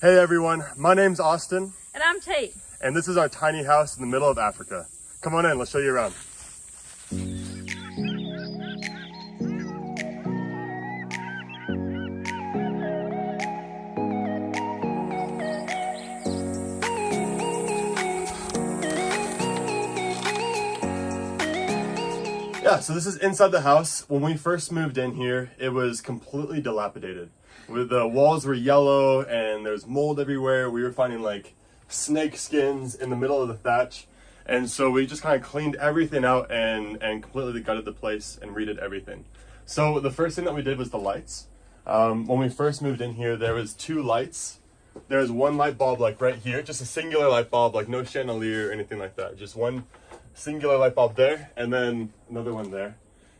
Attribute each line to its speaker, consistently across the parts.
Speaker 1: Hey everyone, my name's Austin.
Speaker 2: And I'm Tate.
Speaker 1: And this is our tiny house in the middle of Africa. Come on in, let's show you around. Yeah, so this is inside the house. When we first moved in here, it was completely dilapidated. The walls were yellow and there's mold everywhere. We were finding like snake skins in the middle of the thatch. And so we just kind of cleaned everything out and completely gutted the place and redid everything. So the first thing that we did was the lights. When we first moved in here, there was 2 lights. There's one light bulb like right here, just a singular light bulb, like no chandelier or anything like that. Just one singular light bulb there, and then another one there.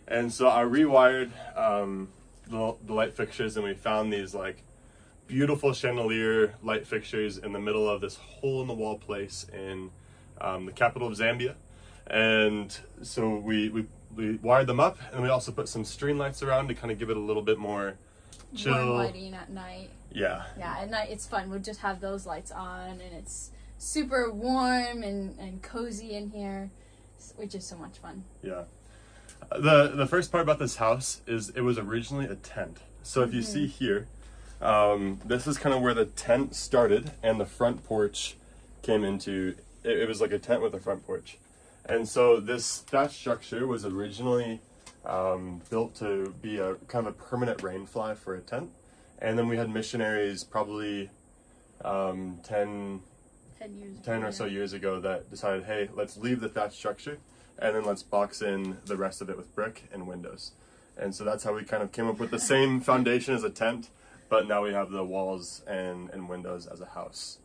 Speaker 1: And so I rewired the light fixtures, and we found these like beautiful chandelier light fixtures in the middle of this hole in the wall place in the capital of Zambia. And so we wired them up, and we also put some string lights around to kind of give it a little bit more chill.
Speaker 2: Warm lighting at night.
Speaker 1: Yeah.
Speaker 2: Yeah, at night it's fun. We'll just have those lights on, and it's super warm and cozy in here, which is so much fun.
Speaker 1: Yeah. The first part about this house is it was originally a tent. So if you see here, this is kind of where the tent started, and the front porch came into, it was like a tent with a front porch. And so this thatch structure was originally built to be a kind of a permanent rain fly for a tent. And then we had missionaries probably 10 or so years ago that decided, hey, let's leave the thatch structure and then let's box in the rest of it with brick and windows. And so that's how we kind of came up with the same foundation as a tent, but now we have the walls and windows as a house.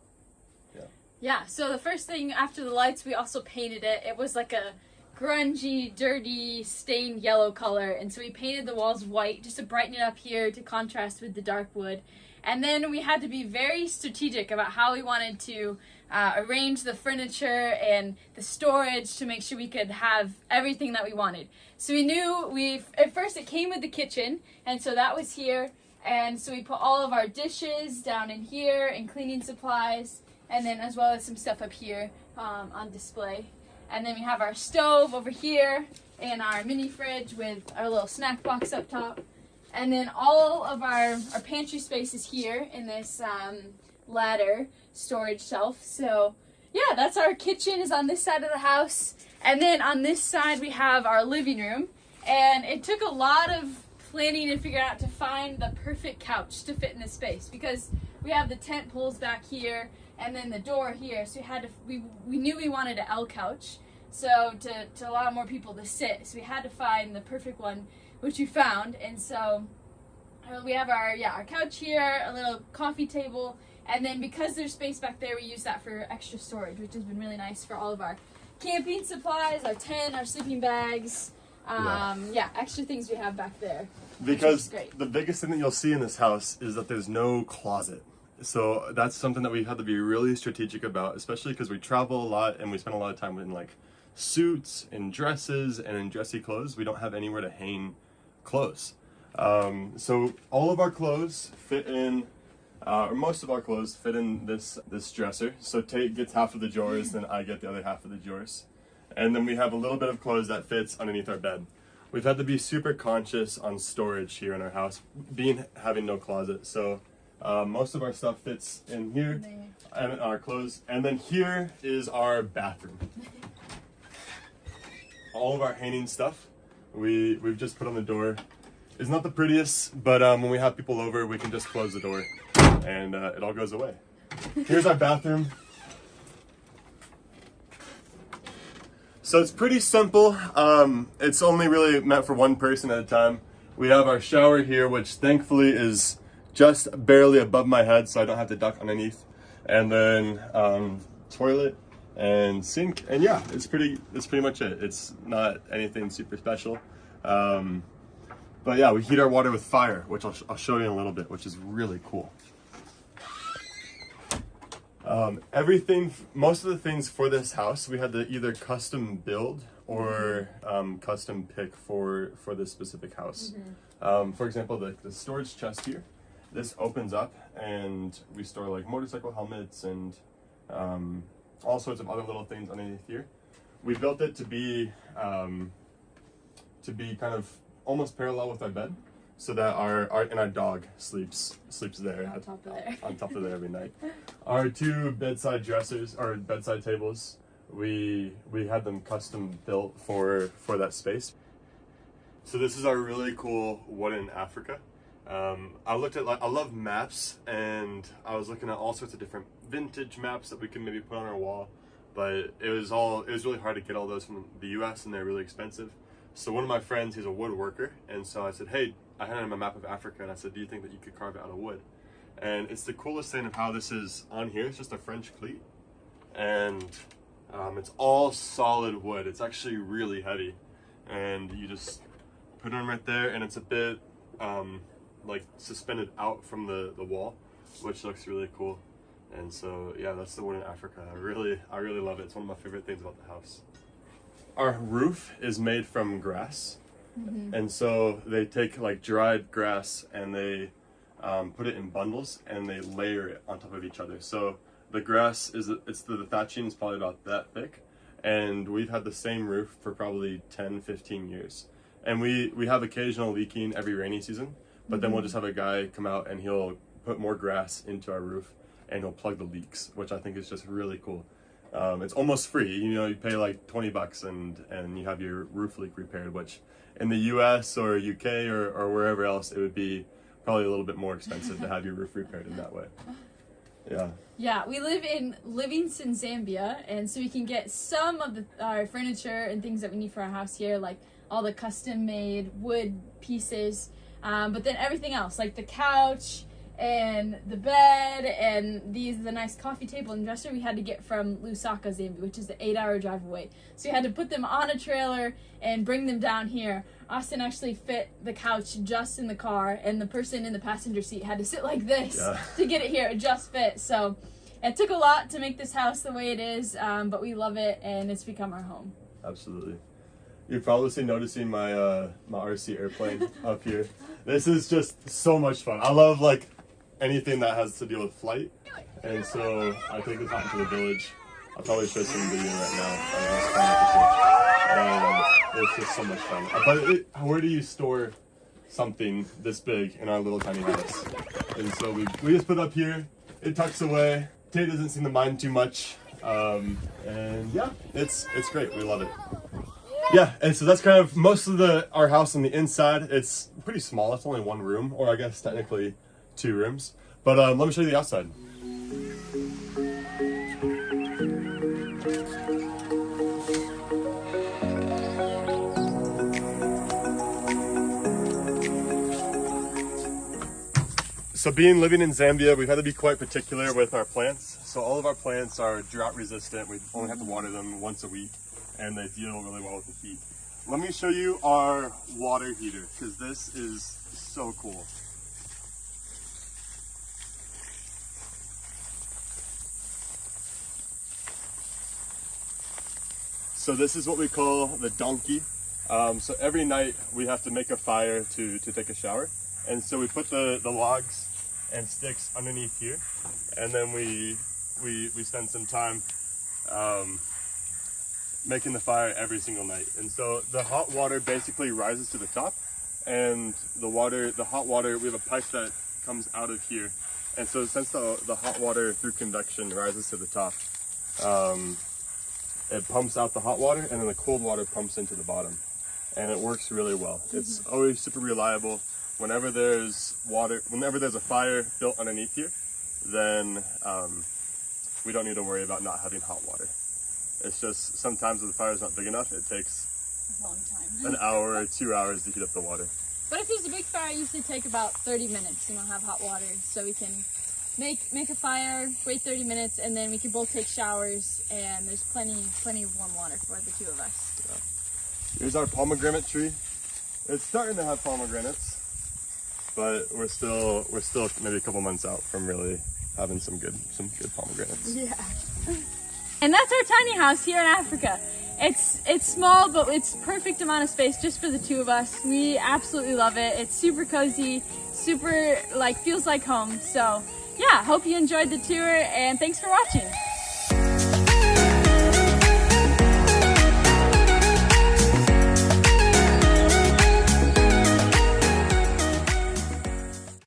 Speaker 2: Yeah, so the first thing after the lights, we also painted it. It was like a grungy, dirty, stained yellow color, and so we painted the walls white just to brighten it up here to contrast with the dark wood. And then we had to be very strategic about how we wanted to arrange the furniture and the storage to make sure we could have everything that we wanted. So we knew at first it came with the kitchen, and so that was here. And so we put all of our dishes down in here and cleaning supplies, and then as well as some stuff up here on display. And then we have our stove over here and our mini fridge with our little snack box up top. And then all of our pantry space is here in this ladder storage shelf. So yeah, that's our kitchen is on this side of the house. And then on this side we have our living room. And it took a lot of planning to figure out to find the perfect couch to fit in this space, because we have the tent poles back here and then the door here. So we knew we wanted an L couch, so to allow more people to sit. So we had to find the perfect one, which we found. And so we have our couch here, a little coffee table, and then because there's space back there, we use that for extra storage, which has been really nice for all of our camping supplies, our tent, our sleeping bags, extra things we have back there.
Speaker 1: Because the biggest thing that you'll see in this house is that there's no closet. So that's something that we had to be really strategic about, especially because we travel a lot and we spend a lot of time in like suits and dresses and in dressy clothes. We don't have anywhere to hang clothes. So all of our clothes fit in, or most of our clothes fit in this dresser. So Tate gets half of the drawers, then I get the other half of the drawers. And then we have a little bit of clothes that fits underneath our bed. We've had to be super conscious on storage here in our house, having no closet. So most of our stuff fits in here, and our clothes. And then here is our bathroom. All of our hanging stuff, we've just put on the door. It's not the prettiest, but when we have people over, we can just close the door, and it all goes away. Here's our bathroom. So it's pretty simple. It's only really meant for one person at a time. We have our shower here, which thankfully is just barely above my head, so I don't have to duck underneath. And then toilet and sink, and yeah, that's pretty much it. It's not anything super special. But yeah, we heat our water with fire, which I'll show you in a little bit, which is really cool. Most of the things for this house, we had to either custom build or custom pick for this specific house. For example, the storage chest here, this opens up and we store like motorcycle helmets and all sorts of other little things underneath here. We built it to be kind of almost parallel with our bed, so that our dog sleeps there
Speaker 2: On top of there.
Speaker 1: on top of there every night. Our two bedside dressers, or bedside tables, we had them custom built for that space. So this is our really cool wooden Africa. I love maps, and I was looking at all sorts of different vintage maps that we can maybe put on our wall, but it was really hard to get all those from the US, and they're really expensive. So one of my friends, he's a woodworker, and so I said, hey, I handed him a map of Africa, and I said, do you think that you could carve it out of wood? And it's the coolest thing of how this is on here. It's just a French cleat, and it's all solid wood. It's actually really heavy, and you just put it on right there, and it's a bit like suspended out from the wall, which looks really cool. And so yeah, that's the wooden Africa. I really love it. It's one of my favorite things about the house. Our roof is made from grass, and so they take like dried grass and they put it in bundles and they layer it on top of each other. So the grass the thatching is probably about that thick, and we've had the same roof for probably 10-15 years. And we have occasional leaking every rainy season, but then we'll just have a guy come out and he'll put more grass into our roof and he'll plug the leaks, which I think is just really cool. It's almost free, you pay like $20 and you have your roof leak repaired, which in the US or UK or wherever else, it would be probably a little bit more expensive to have your roof repaired in that way. Yeah.
Speaker 2: Yeah, we live in Livingstone, Zambia, and so we can get some of our furniture and things that we need for our house here, like all the custom-made wood pieces, but then everything else, like the couch and the bed and the nice coffee table and dresser, we had to get from Lusaka, Zambia, which is an 8-hour drive away. So we had to put them on a trailer and bring them down here. Austin actually fit the couch just in the car, and the person in the passenger seat had to sit like this to get it here. It just fit. So it took a lot to make this house the way it is, but we love it, and it's become our home.
Speaker 1: Absolutely. You're probably noticing my my RC airplane up here. This is just so much fun. I love like anything that has to deal with flight, and so I take this out into the village. I'll probably show some video right now. And it's just so much fun. But where do you store something this big in our little tiny house? And so we just put it up here. It tucks away. Tay doesn't seem to mind too much, and yeah, it's great. We love it. Yeah, and so that's kind of most of our house on the inside. It's pretty small. It's only one room, or I guess technically 2 rooms. But let me show you the outside. So living in Zambia, we've had to be quite particular with our plants. So all of our plants are drought resistant. We only have to water them once a week, and they deal really well with the heat. Let me show you our water heater, because this is so cool. So this is what we call the donkey. So every night we have to make a fire to take a shower. And so we put the logs and sticks underneath here. And then we spend some time making the fire every single night. And so the hot water basically rises to the top. And the hot water, we have a pipe that comes out of here. And so since the hot water through convection rises to the top, it pumps out the hot water, and then the cold water pumps into the bottom, and it works really well. It's always super reliable. Whenever there's a fire built underneath here, then we don't need to worry about not having hot water. It's just sometimes if the fire's not big enough, it takes
Speaker 2: a long time.
Speaker 1: an hour or 2 hours to heat up the water.
Speaker 2: But if there's a big fire, it usually take about 30 minutes, have hot water, so we can make a fire, wait 30 minutes, and then we can both take showers, and there's plenty of warm water for the 2 of us.
Speaker 1: Yeah. Here's our pomegranate tree. It's starting to have pomegranates, but we're still maybe a couple months out from really having some good pomegranates.
Speaker 2: Yeah. And that's our tiny house here in Africa. It's small, but it's perfect amount of space just for the 2 of us. We absolutely love it. It's super cozy, super, like, feels like home. So yeah, hope you enjoyed the tour, and thanks for watching.